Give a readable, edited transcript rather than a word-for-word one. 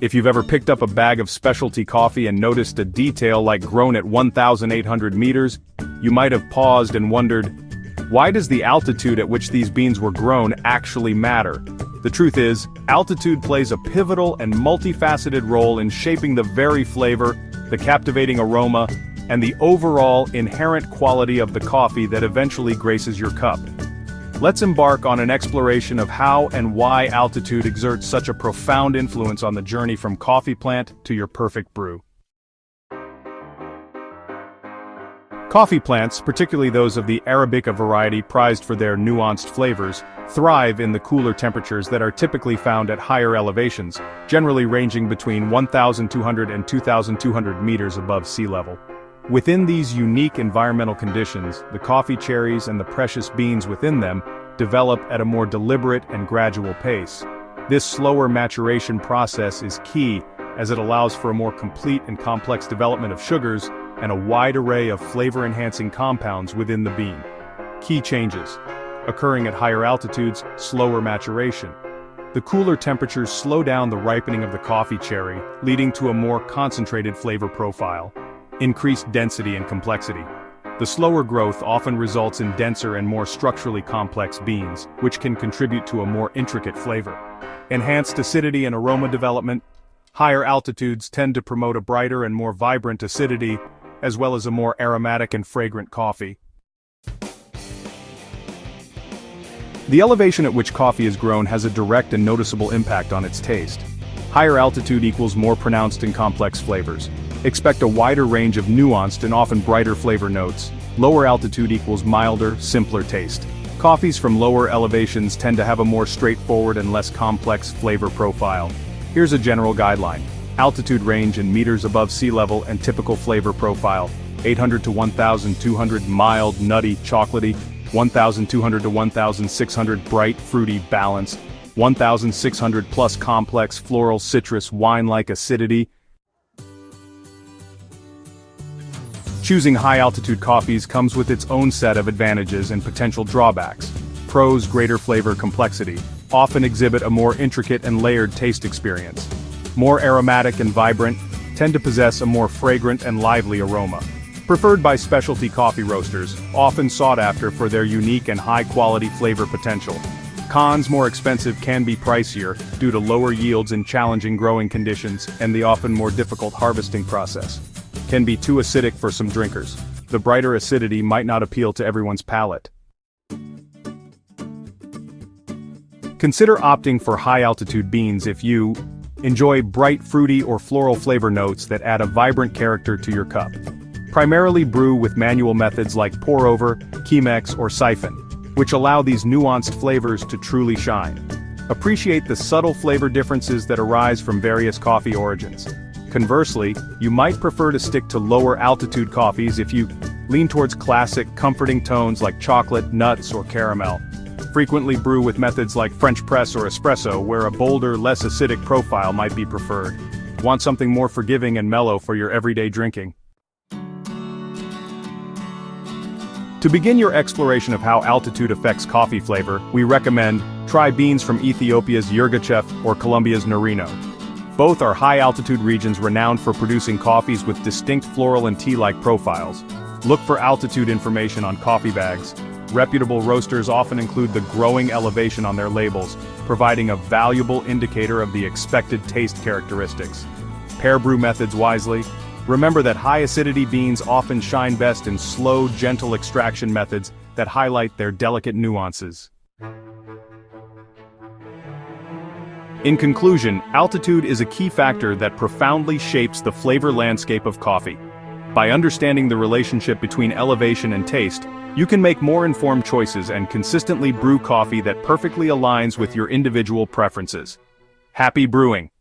If you've ever picked up a bag of specialty coffee and noticed a detail like grown at 1,800 meters, you might have paused and wondered, why does the altitude at which these beans were grown actually matter? The truth is, altitude plays a pivotal and multifaceted role in shaping the very flavor, the captivating aroma, and the overall inherent quality of the coffee that eventually graces your cup. Let's embark on an exploration of how and why altitude exerts such a profound influence on the journey from coffee plant to your perfect brew. Coffee plants, particularly those of the Arabica variety prized for their nuanced flavors, thrive in the cooler temperatures that are typically found at higher elevations, generally ranging between 1,200 and 2,200 meters above sea level. Within these unique environmental conditions, the coffee cherries and the precious beans within them develop at a more deliberate and gradual pace. This slower maturation process is key as it allows for a more complete and complex development of sugars and a wide array of flavor-enhancing compounds within the bean. Key changes. Occurring at higher altitudes, slower maturation. The cooler temperatures slow down the ripening of the coffee cherry, leading to a more concentrated flavor profile. Increased density and complexity. The slower growth often results in denser and more structurally complex beans, which can contribute to a more intricate flavor. Enhanced acidity and aroma development. Higher altitudes tend to promote a brighter and more vibrant acidity, as well as a more aromatic and fragrant coffee. The elevation at which coffee is grown has a direct and noticeable impact on its taste. Higher altitude equals more pronounced and complex flavors. Expect a wider range of nuanced and often brighter flavor notes. Lower altitude equals milder, simpler taste. Coffees from lower elevations tend to have a more straightforward and less complex flavor profile. Here's a general guideline. Altitude range in meters above sea level and typical flavor profile. 800 to 1,200 mild, nutty, chocolatey. 1,200 to 1,600 bright, fruity, balanced. 1,600 plus complex, floral, citrus, wine-like acidity. Choosing high-altitude coffees comes with its own set of advantages and potential drawbacks. Pros: greater flavor complexity, often exhibit a more intricate and layered taste experience. More aromatic and vibrant, tend to possess a more fragrant and lively aroma. Preferred by specialty coffee roasters, often sought after for their unique and high-quality flavor potential. Cons: more expensive, can be pricier, due to lower yields in challenging growing conditions and the often more difficult harvesting process. Can be too acidic for some drinkers. The brighter acidity might not appeal to everyone's palate. Consider opting for high-altitude beans if you enjoy bright fruity or floral flavor notes that add a vibrant character to your cup. Primarily brew with manual methods like pour-over, Chemex, or siphon, which allow these nuanced flavors to truly shine. Appreciate the subtle flavor differences that arise from various coffee origins. Conversely, you might prefer to stick to lower altitude coffees if you lean towards classic, comforting tones like chocolate, nuts, or caramel. Frequently brew with methods like French press or espresso, where a bolder, less acidic profile might be preferred. Want something more forgiving and mellow for your everyday drinking? To begin your exploration of how altitude affects coffee flavor, we recommend try beans from Ethiopia's Yirgacheffe or Colombia's Nariño. Both are high-altitude regions renowned for producing coffees with distinct floral and tea-like profiles. Look for altitude information on coffee bags. Reputable roasters often include the growing elevation on their labels, providing a valuable indicator of the expected taste characteristics. Pair brew methods wisely. Remember that high-acidity beans often shine best in slow, gentle extraction methods that highlight their delicate nuances. In conclusion, altitude is a key factor that profoundly shapes the flavor landscape of coffee. By understanding the relationship between elevation and taste, you can make more informed choices and consistently brew coffee that perfectly aligns with your individual preferences. Happy brewing!